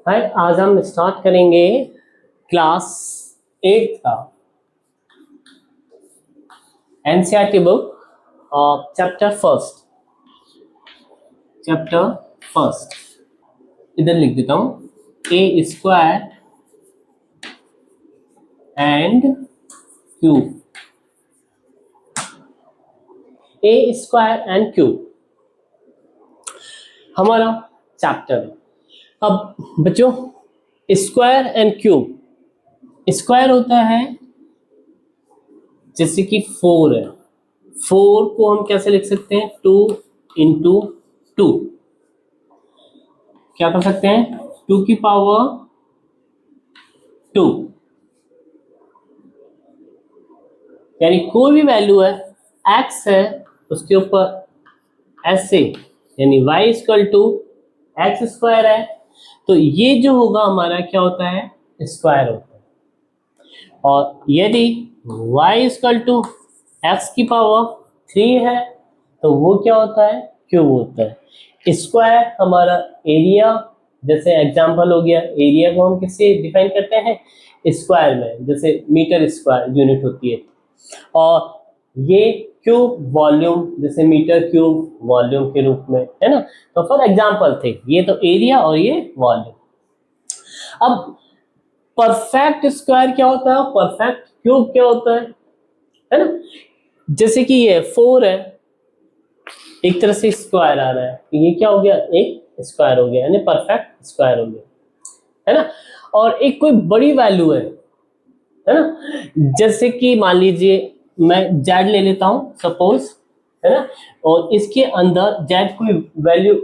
हाय, आज हम स्टार्ट करेंगे क्लास 8 का एनसीईआरटी बुक और चैप्टर फर्स्ट। इधर लिख देता हूँ A square and cube. A square and cube हमारा चैप्टर है। अब बच्चों, स्क्वायर एंड क्यूब, स्क्वायर होता है जैसे कि 4 है, 4 को हम कैसे लिख सकते हैं? 2 इंटू 2। क्या कर सकते हैं? 2 की पावर 2, यानी कोई भी वैल्यू है, x है, उसके ऊपर ऐसे यानी y equal to x square है, तो ये जो होगा हमारा क्या होता है? स्क्वायर होता है। और यदि y इक्वल टू एक्स की पावर 3 है तो वो क्या होता है? क्यूब होता है। स्क्वायर हमारा एरिया, जैसे एग्जांपल हो गया, एरिया को हम किससे डिफाइन करते हैं? स्क्वायर में, जैसे मीटर स्क्वायर यूनिट होती है। और ये क्यूब वॉल्यूम, जैसे मीटर क्यूब वॉल्यूम के रूप में, है ना। तो फॉर एग्जांपल थे, ये तो एरिया और ये वॉल्यूम। अब परफेक्ट स्क्वायर क्या होता है, परफेक्ट क्यूब क्या होता है ना। जैसे कि ये 4 है, एक तरह से स्क्वायर आ रहा है, तो ये क्या हो गया? एक स्क्वायर हो गया, यानी परफेक्ट स्क्वायर हो गया, है ना। और एक कोई बड़ी वैल्यू है ना, जैसे कि मान लीजिए मैं जेड ले लेता हूं सपोज, है ना, और इसके अंदर जेड कोई वैल्यू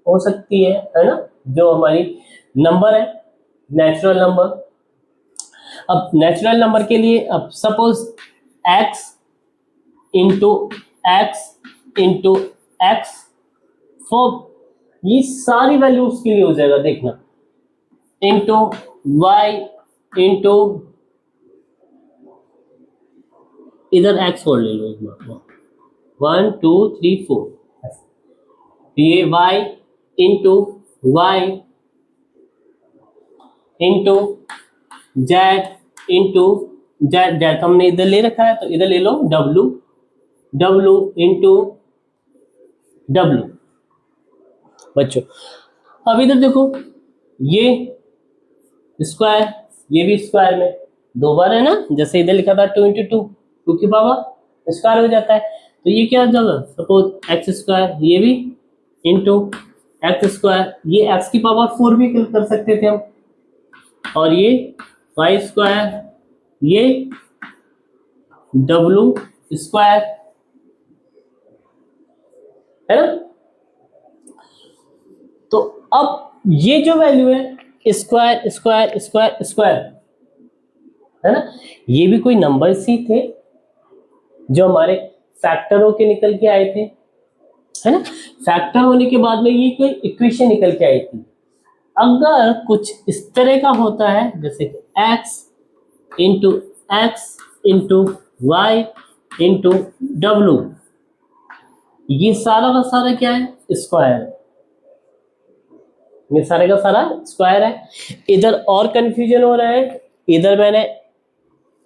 हो सकती है ना, जो हमारी नंबर है, नेचुरल नंबर। अब नेचुरल नंबर के लिए अब suppose x into x for, ये सारी वैल्यू उसके लिए हो जाएगा, देखना, इंटू y इंटू, इधर x फोर ले लो, एक बार 1 2 3 4, ये y into y into z into z, z हमने इधर ले रखा है तो इधर ले लो w, w इंटू w। बच्चों अब इधर देखो, ये स्क्वायर, ये भी स्क्वायर में 2 बार है ना, जैसे इधर लिखा था 2 इंटू 2, 2 की पावर स्क्वायर हो जाता है, तो ये क्या हो जाएगा? सपोज एक्स स्क्वायर, ये भी इंटू एक्स स्क्वायर, ये एक्स की पावर 4 भी कर सकते थे हम, और ये वाई स्क्वायर, ये डब्लू स्क्वायर, है ना। तो अब ये जो वैल्यू है स्क्वायर स्क्वायर स्क्वायर स्क्वायर, है ना, ये भी कोई नंबर्स ही थे जो हमारे फैक्टरों के निकल के आए थे, है ना। फैक्टर होने के बाद में ये कोई इक्वेशन निकल के आई थी। अगर कुछ इस तरह का होता है, जैसे x into x into y into डब्लू, ये सारा का सारा क्या है? स्क्वायर है, ये सारे का सारा स्क्वायर है। इधर और कंफ्यूजन हो रहा है, इधर मैंने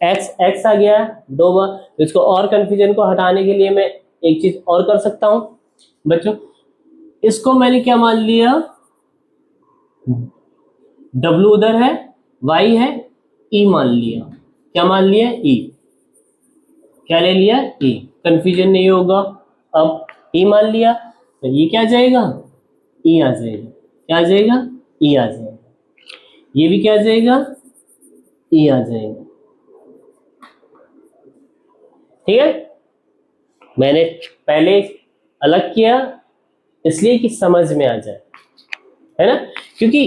एक्स एक्स आ गया 2 बार, तो इसको और कंफ्यूजन को हटाने के लिए मैं एक चीज और कर सकता हूं बच्चों, इसको मैंने क्या मान लिया? W उधर है, Y है, E मान लिया। क्या मान लिया? E। क्या ले लिया? E। कंफ्यूजन नहीं होगा। अब E मान लिया तो ये क्या आ जाएगा? E आ जाएगा। क्या आ जाएगा? E आ जाएगा। ये भी क्या आ जाएगा? E आ जाएगा। ठीक है, मैंने पहले अलग किया इसलिए कि समझ में आ जाए, है ना, क्योंकि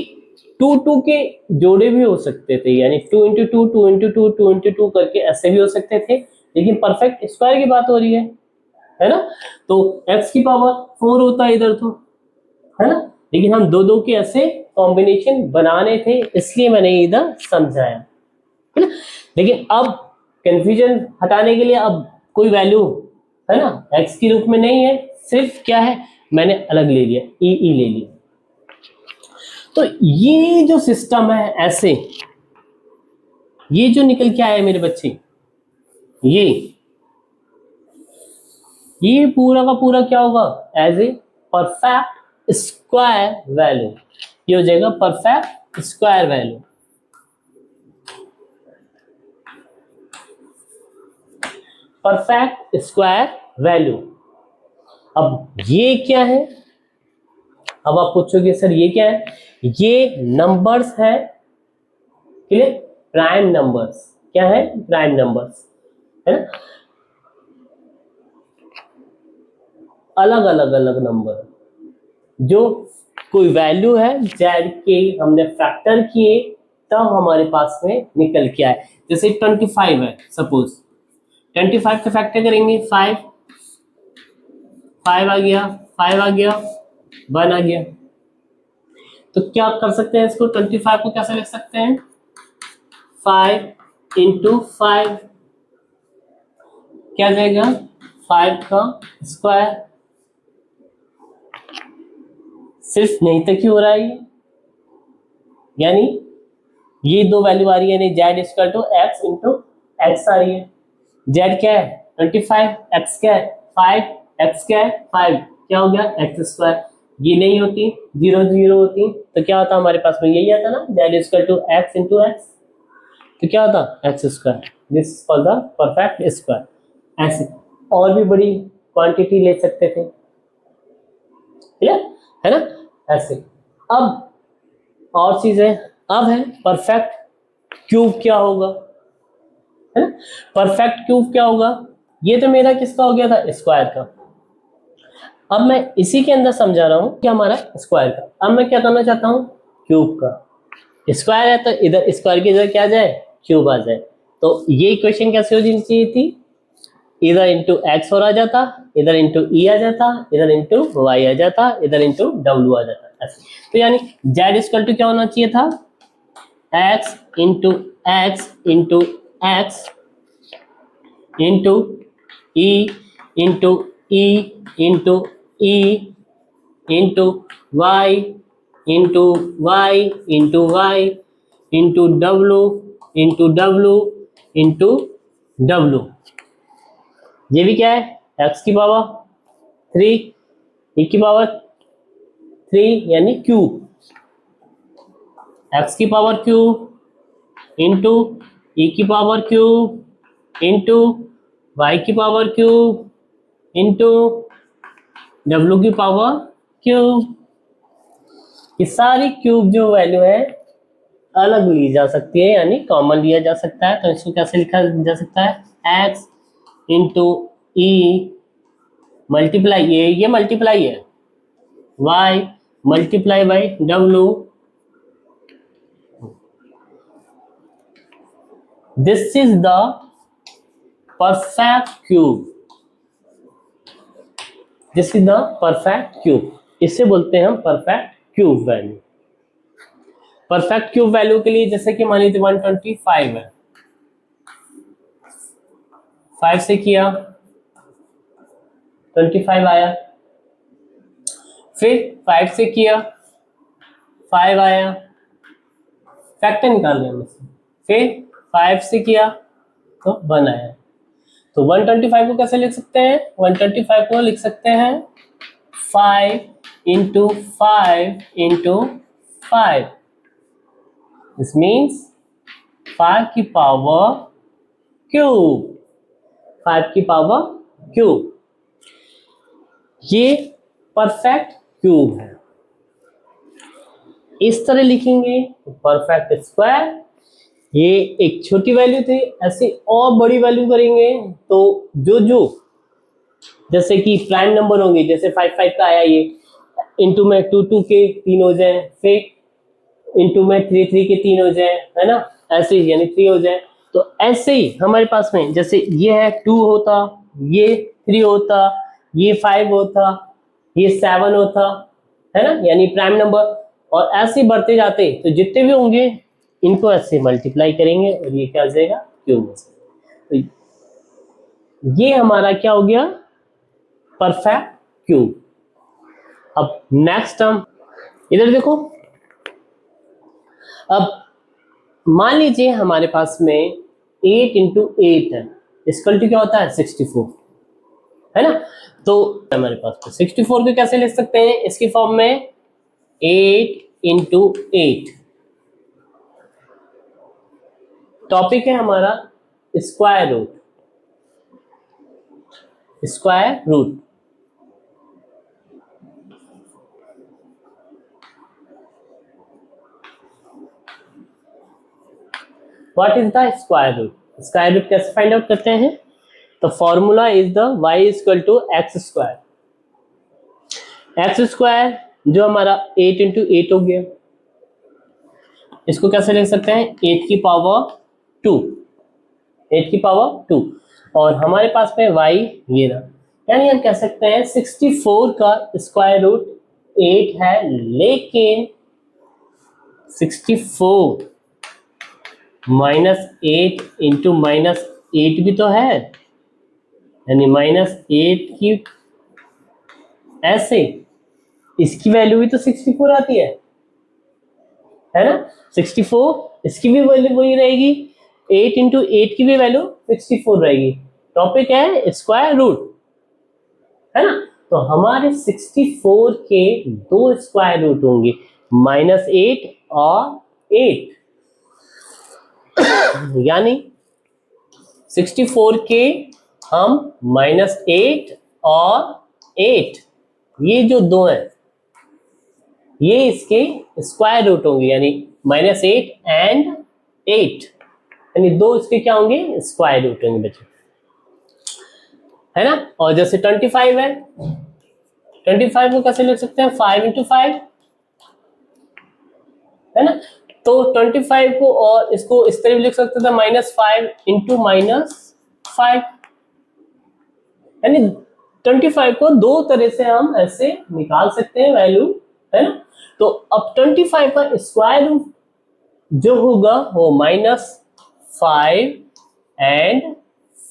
2 2 के जोड़े भी हो सकते थे, यानी 2 इंटू 2 2 इंटू 2 2 इंटू 2 करके ऐसे भी हो सकते थे, लेकिन परफेक्ट स्क्वायर की बात हो रही है ना। तो x की पावर 4 होता है इधर तो, है ना, लेकिन हम दो दो के ऐसे कॉम्बिनेशन बनाने थे, इसलिए मैंने इधर समझाया, है ना। लेकिन अब कंफ्यूजन हटाने के लिए अब कोई वैल्यू, है ना, x के रूप में नहीं है, सिर्फ क्या है, मैंने अलग ले लिया, ई ले लिया। तो ये जो सिस्टम है ऐसे, ये जो निकल के आया मेरे बच्चे, ये पूरा का पूरा क्या होगा, as a perfect square value, ये हो जाएगा perfect square value. Perfect square value. अब ये क्या है, अब आप पूछोगे सर ये क्या है, ये नंबर्स है, क्लियर, प्राइम नंबर्स। क्या है, प्राइम नंबर्स, है ना, अलग अलग नंबर जो कोई वैल्यू है जेड के हमने फैक्टर किए तब हमारे पास में निकल के आए। जैसे 25 है सपोज, 25 का फैक्टर करेंगे 5 आ गया, 5 आ गया, 1 आ गया। तो क्या कर सकते हैं इसको, 25 को कैसे लिख सकते हैं, 5 इंटू 5 क्या जाएगा, 5 का स्क्वायर। सिर्फ नहीं तक ही हो रहा है ये, यानी ये दो वैल्यू आ रही है, यानी Z equal to x into X आ रही है। जेड क्या है 25, एक्स क्या है 5, एक्स क्या है 5, क्या हो गया एक्स स्क्वायर। ये नहीं होती, 0 0 होती तो क्या होता हमारे पास में, यही आता ना, z equal to x into x, तो क्या होता x square. This for the perfect square. ऐसे और भी बड़ी क्वांटिटी ले सकते थे, है ना, ऐसे। अब और चीजें, अब है परफेक्ट क्यूब क्या होगा, है ना, परफेक्ट क्यूब क्या होगा। ये तो मेरा किसका हो गया था, स्क्वायर का। अब मैं इसी के अंदर समझा रहा हूं कि हमारा स्क्वायर का, अब मैं क्या करना चाहता हूं, क्यूब का। स्क्वायर है तो इधर स्क्वायर की जगह क्या जाए, क्यूब आ जाए। तो ये इक्वेशन कैसे हो जानी चाहिए थी, इधर इंटू एक्स और आ जाता, इधर इंटू ई आ जाता, इधर इंटू वाई आ जाता, इधर इंटू डब्ल्यू आ जाता ऐसे। तो यानी जेड इक्वल टू क्या होना चाहिए था, x into x into x into E into E into E into y into y into y into W into W into W. ये भी क्या है, एक्स की पावर 3, ई की पावर 3 यानी क्यूब, एक्स की पावर क्यूब इंटू ई की power cube into Y की पावर क्यूब इंटू डब्ल्यू की पावर क्यूब। ये सारी क्यूब जो वैल्यू है अलग ली जा सकती है, यानी कॉमन लिया जा सकता है। तो इसको कैसे लिखा जा सकता है, एक्स इंटू ई मल्टीप्लाई, ये मल्टीप्लाई है, y multiply by W, this is the perfect cube, this is the perfect cube. इससे बोलते हैं हम perfect cube value. Perfect cube value के लिए जैसे कि मान लीजिए 125 है, 5 से किया 25 आया, फिर 5 से किया 5 आया, फैक्टर निकाल रहे हैं, फिर 5 से किया तो 1 आया। तो 125 को कैसे लिख सकते हैं, 125 को लिख सकते हैं 5 इंटू 5 इंटू 5, दिस मीन्स 5 की पावर क्यूब, 5 की पावर क्यूब। ये परफेक्ट क्यूब है। इस तरह लिखेंगे परफेक्ट स्क्वायर, ये एक छोटी वैल्यू थी, ऐसे और बड़ी वैल्यू करेंगे तो जो जैसे कि प्राइम नंबर होंगे, जैसे 5 का आया, ये इंटू में 2 के 3 हो जाए, फिर इंटू में 3 के 3 हो जाए, है ना, ऐसे ही यानी 3 हो जाए। तो ऐसे ही हमारे पास में जैसे ये है 2 होता, ये 3 होता, ये 5 होता, ये 7 होता, है ना, यानी प्राइम नंबर। और ऐसे बढ़ते जाते तो जितने भी होंगे इनको ऐसे मल्टीप्लाई करेंगे और ये क्या आ जाएगा, क्यूब हो जाएगा। तो ये हमारा क्या हो गया, परफेक्ट क्यूब। अब नेक्स्ट टर्म इधर देखो, अब मान लीजिए हमारे पास में 8 इंटू 8 है, इसका क्या होता है 64, है ना। तो हमारे पास 64 को कैसे लिख सकते हैं, इसकी फॉर्म में 8 इंटू 8। टॉपिक है हमारा square root, square root. What is the square root, square root कैसे फाइंड आउट करते हैं, तो formula is the y equal to x square. X square जो हमारा 8 इंटू 8 हो गया, इसको कैसे लिख सकते हैं 8 की पावर 2, 8 की पावर 2, और हमारे पास में y ये रहा, यानी हम कह सकते हैं 64 का स्क्वायर रूट 8 है, लेकिन 64 माइनस 8 इंटू माइनस 8 भी तो है, यानी -8 की ऐसे इसकी वैल्यू भी तो 64 आती है ना। 64 इसकी भी वैल्यू वही रहेगी, 8 इंटू 8 की भी वैल्यू 64 रहेगी। टॉपिक है स्क्वायर रूट, है ना। तो हमारे 64 के दो स्क्वायर रूट होंगे, -8 और 8, यानी 64 के हम -8 और 8, ये जो दो हैं ये इसके स्क्वायर रूट होंगे, यानी -8 एंड 8, यानी दो इसके क्या होंगे स्क्वायर रूट होंगे बच्चों, है ना। और जैसे 25 है, 25 को कैसे लिख सकते हैं 5 इंटू 5, है ना। तो 25 को और इसको इस तरह लिख सकते थे -5 इंटू -5, यानी 25 को दो तरह से हम ऐसे निकाल सकते हैं वैल्यू, है ना। तो अब 25 का स्क्वायर रूट जो होगा वो -5 एंड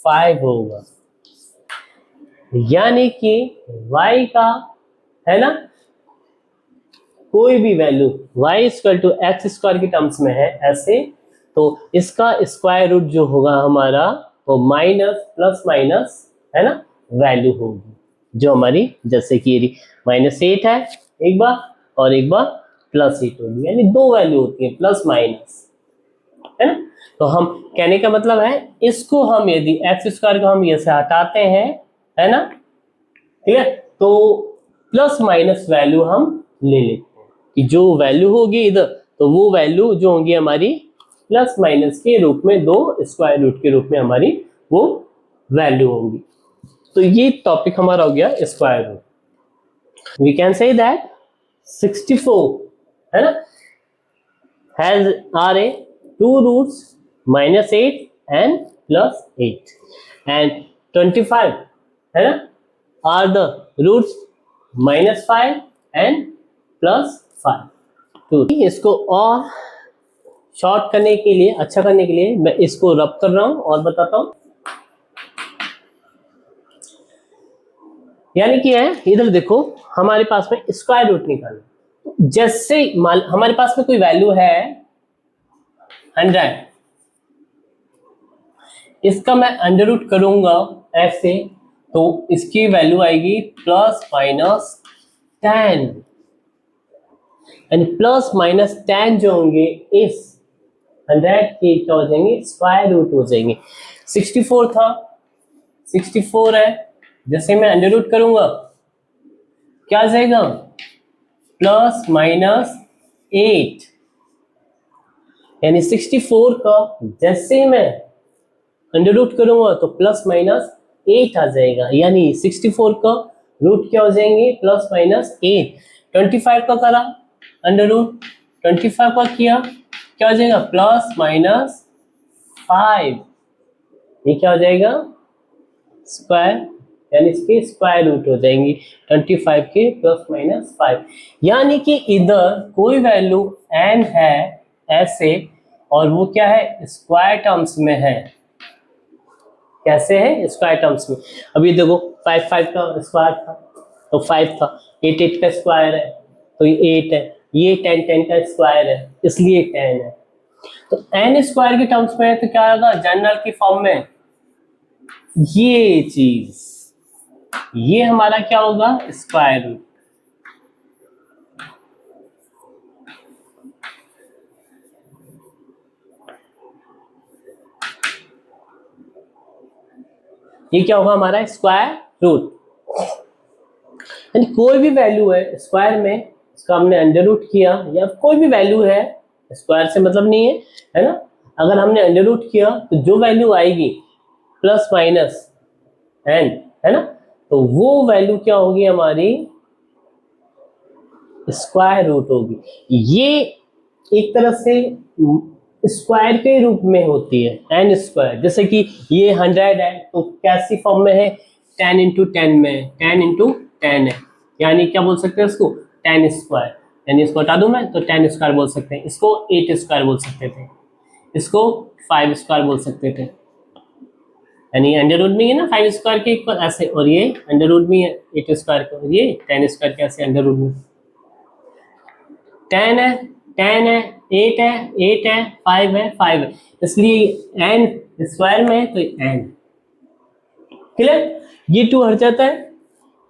5 होगा, यानी कि y का, है ना, कोई भी value y equal to x square की टर्म्स में है ऐसे, तो इसका स्क्वायर रूट जो होगा हमारा वो माइनस प्लस माइनस, है ना, वैल्यू होगी, जो हमारी जैसे कि -8 है एक बार और एक बार +8 होगी, यानी दो वैल्यू होती है प्लस माइनस, है ना। तो हम कहने का मतलब है इसको हम यदि एक्स स्क्वायर को हम ये से हटाते हैं, है ना, ठीक है, तो प्लस माइनस वैल्यू हम ले लेते हैं कि जो वैल्यू होगी इधर, तो वो वैल्यू जो होंगी हमारी प्लस माइनस के रूप में, दो स्क्वायर रूट के रूप में हमारी वो वैल्यू होंगी। तो ये टॉपिक हमारा हो गया square root. We can say that 64, है ना, has are a two roots -8 and +8, and 25, है ना, are the roots -5 and +5। तो इसको और शॉर्ट करने के लिए, अच्छा करने के लिए मैं इसको रब कर रहा हूं और बताता हूं, यानी कि है इधर देखो हमारे पास में स्क्वायर रूट निकालना, जैसे हमारे पास में कोई वैल्यू है 100, इसका मैं अंडर रूट करूंगा ऐसे, तो इसकी वैल्यू आएगी ±10, यानी ±10 जो होंगे इस 100 के क्या हो जाएंगे स्क्वायर रूट हो जाएंगे। 64 था, 64 है, जैसे मैं अंडर रूट करूंगा क्या आ जाएगा ±8, यानी 64 का जैसे मैं अंडर रूट करूंगा तो ±8 आ जाएगा, यानी 64 का रूट क्या हो जाएंगे ±8। 25 का करा अंडर रूट, 25 का किया क्या हो जाएगा ±5, ये क्या हो जाएगा स्क्वायर, यानी इसके स्क्वायर रूट हो जाएंगी 25 के ±5, यानी कि इधर कोई वैल्यू n है ऐसे, और वो क्या है स्क्वायर टर्म्स में है। कैसे है स्क्वायर टर्म्स में, अभी देखो 5 का स्क्वायर था तो 5 था, 8 का स्क्वायर है तो ये 8 है, ये 10 का स्क्वायर है इसलिए 10 है। तो n स्क्वायर के टर्म्स में तो क्या होगा, जनरल की फॉर्म में ये चीज, ये हमारा क्या होगा, स्क्वायर रूट। ये क्या होगा हमारा स्क्वायर रूट। यानी कोई भी वैल्यू है स्क्वायर में, इसका हमने अंडर रूट किया, या कोई भी वैल्यू है, स्क्वायर से मतलब नहीं है ना, अगर हमने अंडर रूट किया तो जो वैल्यू आएगी प्लस माइनस एन, है ना, तो वो वैल्यू क्या होगी हमारी, स्क्वायर रूट होगी। ये एक तरह से स्क्वायर के रूप में होती है, एन स्क्वायर। जैसे कि ये 100 है तो कैसी फॉर्म में है, 10 इंटू 10 में, 10 इंटू 10 है, यानी क्या बोल सकते हैं इसको, 10 स्क्वायर। यानी इसको हटा दूं मैं तो 10 स्क्वायर बोल सकते हैं, इसको 8 स्क्वायर बोल सकते थे, इसको 5 स्क्वायर बोल सकते थे। यानी अंडर रूट में है ना 5 स्क्वायर के इक्वल ऐसे, और ये अंडर रूट में है 8 स्क्वायर का, और ये 10 स्क्वायर के ऐसे अंडर रूट में। 10 है, 10 है, 8 है, 8 है, 5 है, 5 है, इसलिए n स्क्वायर में है तो n। क्लियर, ये 2 हट जाता है,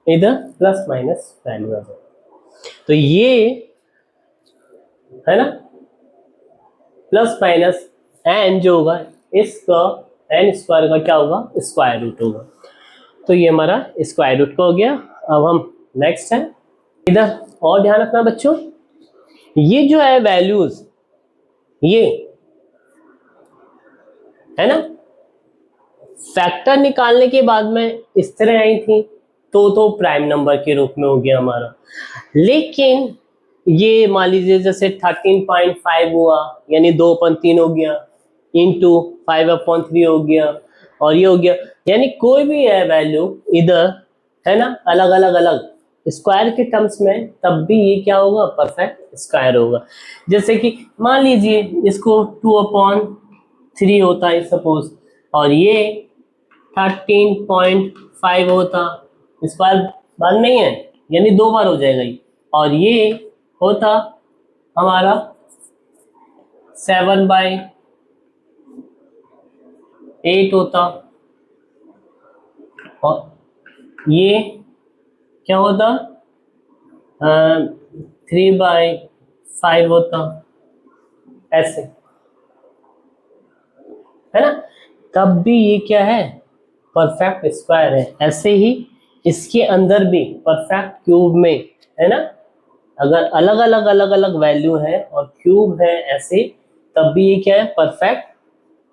इधर प्लस माइनस वैल्यू आ जाता है, तो ये है ना प्लस माइनस n जो होगा इसका n स्क्वायर का क्या होगा, स्क्वायर रूट होगा। तो ये हमारा स्क्वायर रूट का हो गया। अब हम नेक्स्ट है, इधर और ध्यान रखना बच्चों, ये जो है वैल्यूज, ये है ना, फैक्टर निकालने के बाद में इस तरह आई थी तो प्राइम नंबर के रूप में हो गया हमारा। लेकिन ये मान लीजिए जैसे 13.5 हुआ, यानी 2/3 हो गया, इंटू 5/3 हो गया, और ये हो गया, यानी कोई भी है वैल्यू इधर, है ना, अलग अलग अलग स्क्वायर के टर्म्स में, तब भी ये क्या होगा, परफेक्ट स्क्वायर होगा। जैसे कि मान लीजिए इसको 2/3 होता है सपोज, और ये 13.5 होता, स्क्वायर बार नहीं है, यानी 2 बार हो जाएगा ये, और ये होता हमारा 7/8 होता, और ये क्या होता, 3/5 होता, ऐसे, है ना, तब भी ये क्या है, परफेक्ट स्क्वायर है। ऐसे ही इसके अंदर भी परफेक्ट क्यूब में, है ना, अगर अलग अलग वैल्यू है और क्यूब है ऐसे, तब भी ये क्या है, परफेक्ट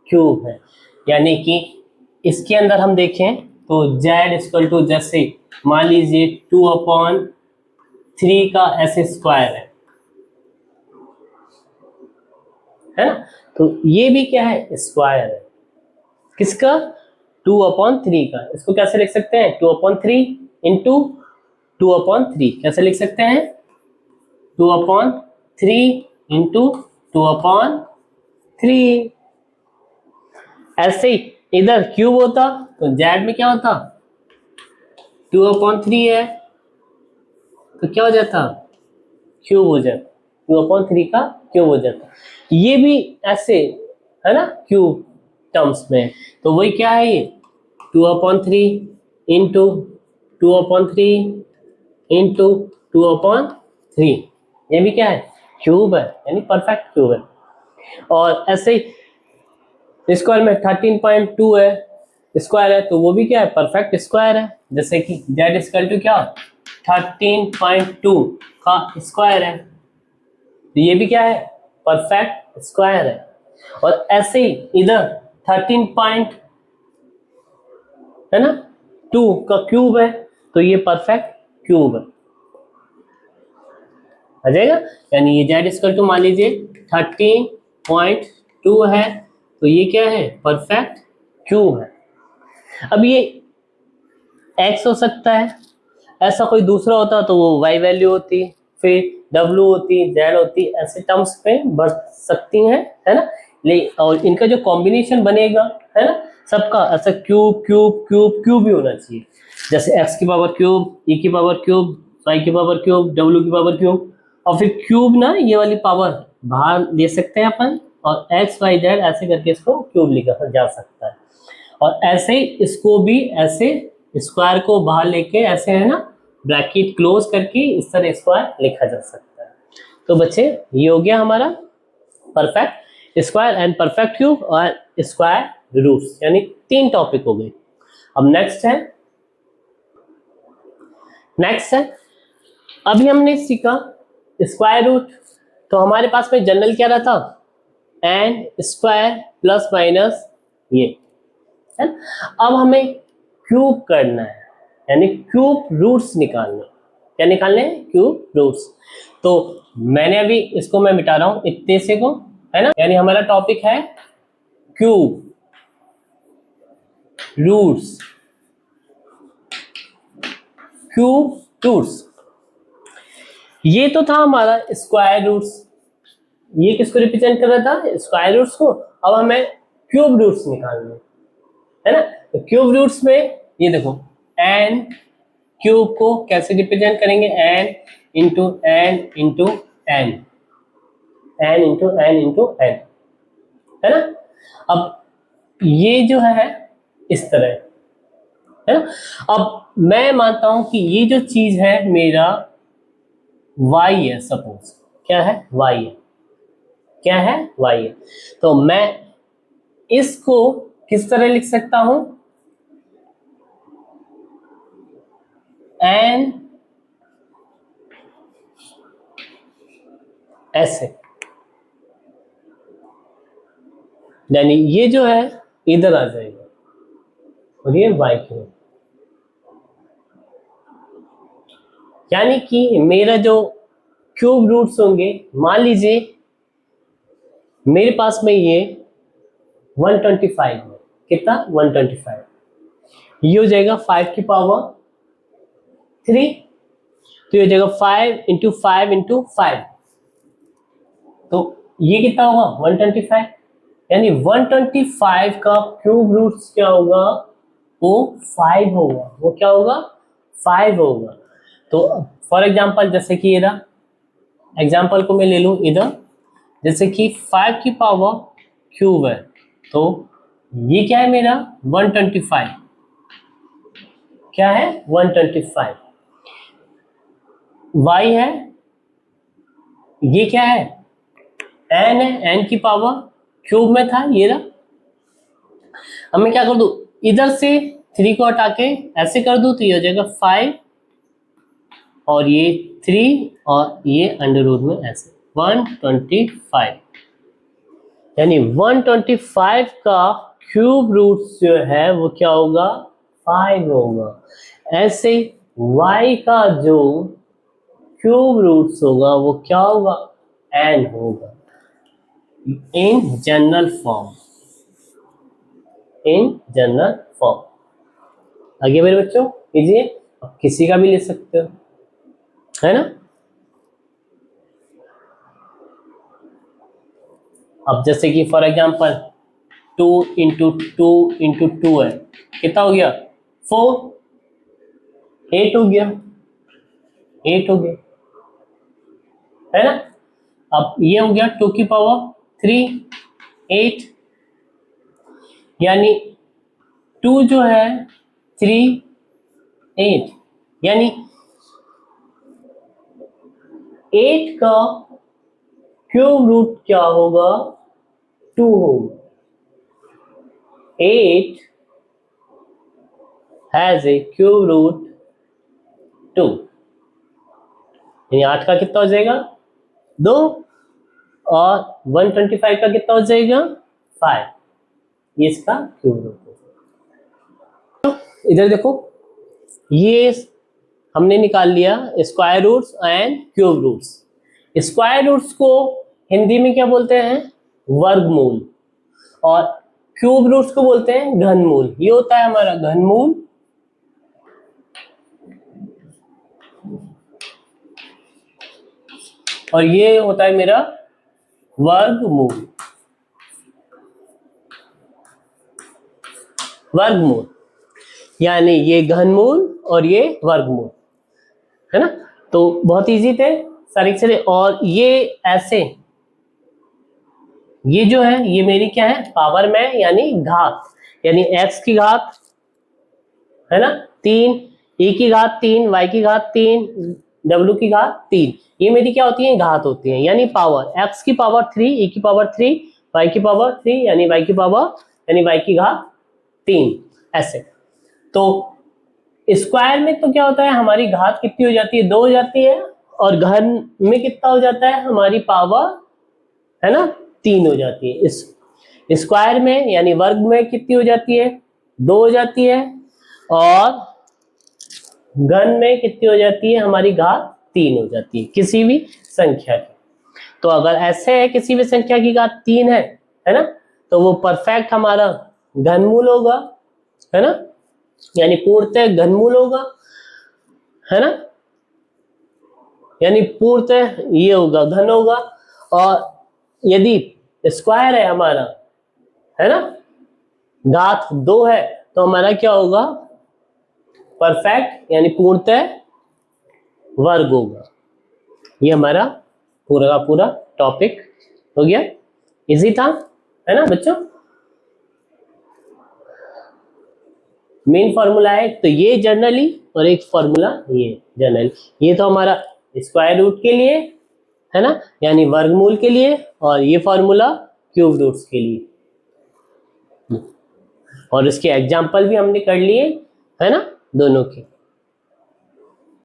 क्यूब है। यानी कि इसके अंदर हम देखें तो z इक्वल टू, जैसे मान लीजिए 2/3 का ऐसे स्क्वायर है ना, तो ये भी क्या है, स्क्वायर है, किसका, 2/3 का। इसको कैसे लिख सकते हैं, 2/3 इंटू 2/3 कैसे लिख सकते हैं, 2/3 इंटू 2/3। ऐसे ही इधर क्यूब होता तो z में क्या होता, 2/3 है तो क्या हो जाता, क्यूब हो जाता, 2/3 का क्यूब हो जाता। ये भी ऐसे है ना, क्यूब टर्म्स में, तो वही क्या है, ये 2/3 इंटू 2/3 इंटू 2/3, ये भी क्या है, क्यूब है, यानी परफेक्ट क्यूब है। और ऐसे ही स्क्वायर में 13.2 है, स्क्वायर है, तो वो भी क्या है, परफेक्ट स्क्वायर है। जैसे कि z इक्वल टू क्या, 13.2 का स्क्वायर है, तो ये भी क्या है, परफेक्ट स्क्वायर है। और ऐसे ही इधर 13 है ना 2 का क्यूब है, तो ये परफेक्ट क्यूब है, आ जाएगा। यानी ये z इक्वल टू मान लीजिए 13.2 है, तो ये क्या है, परफेक्ट क्यूब है। अब ये x हो सकता है, ऐसा कोई दूसरा होता तो वो y वैल्यू होती, फिर w होती, z होती, ऐसे टर्म्स पे बढ़ सकती हैं, है ना। और इनका जो कॉम्बिनेशन बनेगा, है ना, सबका ऐसा क्यूब क्यूब क्यूब क्यूब भी होना चाहिए। जैसे x की पावर क्यूब, e की पावर क्यूब, y की पावर क्यूब, w की पावर क्यूब, और फिर क्यूब ना, ये वाली पावर बाहर ले सकते हैं अपन, और एक्स वाई जेड ऐसे करके इसको क्यूब लिखा जा सकता है। और ऐसे ही इसको भी ऐसे स्क्वायर को बाहर लेके ऐसे है ना ब्रैकेट क्लोज करके इस तरह स्क्वायर लिखा जा सकता है। तो बच्चे ये हो गया हमारा perfect square and perfect cube और स्क्वायर रूट्स, यानी 3 टॉपिक हो गए। अब नेक्स्ट है अभी हमने सीखा स्क्वायर रूट। तो हमारे पास में जनरल क्या रहा था, एन स्क्वायर प्लस माइनस ये है। अब हमें क्यूब करना है, यानी क्यूब रूट्स निकालने। क्या निकालने हैं? Cube roots. तो मैंने अभी इसको मैं मिटा रहा हूं इतने से को, है ना, यानी हमारा टॉपिक है क्यूब रूट्स। क्यूब रूट्स ये तो था हमारा स्क्वायर रूट्स, ये किसको रिप्रेजेंट कर रहा था? स्क्वायर रूट्स को। अब हमें क्यूब रूट्स निकालने है ना। तो क्यूब रूट्स में ये देखो एन क्यूब को कैसे रिप्रेजेंट करेंगे, n into n into n, n into n into n, है ना। अब ये जो है इस तरह है ना। अब मैं मानता हूं कि ये जो चीज है मेरा y है, सपोज क्या है, y है, क्या है, y है। तो मैं इसको किस तरह लिख सकता हूं, एन ऐसे, यानी ये जो है इधर आ जाएगा और ये y की, यानी कि मेरा जो क्यूब रूट्स होंगे, मान लीजिए मेरे पास में ये 125 है, कितना 125, ये हो जाएगा 5 की पावर 3, तो ये हो जाएगा 5 इंटू 5 इंटू 5, तो ये कितना होगा 125, यानी 125 का क्यूब रूट्स क्या होगा, वो 5 होगा। वो क्या होगा, 5 होगा। तो फॉर एग्जांपल जैसे कि ये रहा, एग्जांपल को मैं ले लूं इधर, जैसे कि 5 की पावर क्यूब है, तो ये क्या है मेरा 125, क्या है 125, y है, ये क्या है n है, n की पावर क्यूब में था ये रहा। अब मैं क्या कर दूं, इधर से 3 को हटा के ऐसे कर दूं तो ये हो जाएगा 5 और ये 3 और ये अंडर रूट में ऐसे 125, यानी 125 का क्यूब रूट जो है वो क्या होगा 5 होगा। ऐसे y का जो क्यूब रूट्स होगा वो क्या होगा n होगा, in general form, in general form. आगे मेरे बच्चों कीजिए, आप किसी का भी ले सकते हो, है ना। अब जैसे कि फॉर एग्जांपल 2 इंटू 2 इंटू 2 है, कितना हो गया 4, 8 हो गया, 8 हो गया, है ना। अब ये हो गया 2 की पावर 3 8, यानी 2 जो है 3 8, यानी 8 का क्यूब रूट क्या होगा 2 होगा। 8 हैज ए क्यूब रूट 2, यानी 8 का कितना हो जाएगा 2 और 125 का कितना हो जाएगा 5, ये इसका क्यूब रूट है। इधर देखो ये हमने निकाल लिया square roots and cube roots. Square roots को हिंदी में क्या बोलते हैं वर्गमूल, और क्यूब रूट्स को बोलते हैं घनमूल। ये होता है हमारा घनमूल और ये होता है मेरा वर्गमूल। वर्गमूल यानी ये घनमूल और ये वर्गमूल, है ना। तो बहुत इजी थे सारे चले, और ये ऐसे ये जो है ये मेरी क्या है, पावर में यानी घात, यानी x की घात है ना 3, e की घात 3, y की घात 3, w की घात 3, ये मेरी क्या होती है, घात होती है, यानी पावर x की पावर 3, e की पावर 3, y की पावर 3, यानी y की पावर यानी y की घात 3, ऐसे। तो स्क्वायर में तो क्या होता है, हमारी घात कितनी हो जाती है, 2 हो जाती है, और घन में कितना हो जाता है, हमारी पावर है ना 3 हो जाती है। इस स्क्वायर में यानी वर्ग में कितनी हो जाती है, 2 हो जाती है, और घन में कितनी हो जाती है, हमारी घात 3 हो जाती है किसी भी संख्या की। तो अगर ऐसे है किसी भी संख्या की घात 3 है ना, तो वो परफेक्ट हमारा घनमूल होगा, है ना, यानी पूर्णतः घनमूल होगा, है ना, यानी पूर्णतः ये होगा घन होगा। और यदि स्क्वायर है हमारा, है ना, घात 2 है, तो हमारा क्या होगा, परफेक्ट यानी पूर्णतः वर्ग होगा। ये हमारा पूरा का पूरा टॉपिक हो गया, इजी था, है ना बच्चों। मेन फॉर्मूला है तो ये जनरली, और एक फॉर्मूला ये जनरली, ये तो हमारा स्क्वायर रूट के लिए है ना, यानी वर्गमूल के लिए, और ये फॉर्मूला क्यूब रूट्स के लिए, और इसके एग्जाम्पल भी हमने कर लिए है ना दोनों के।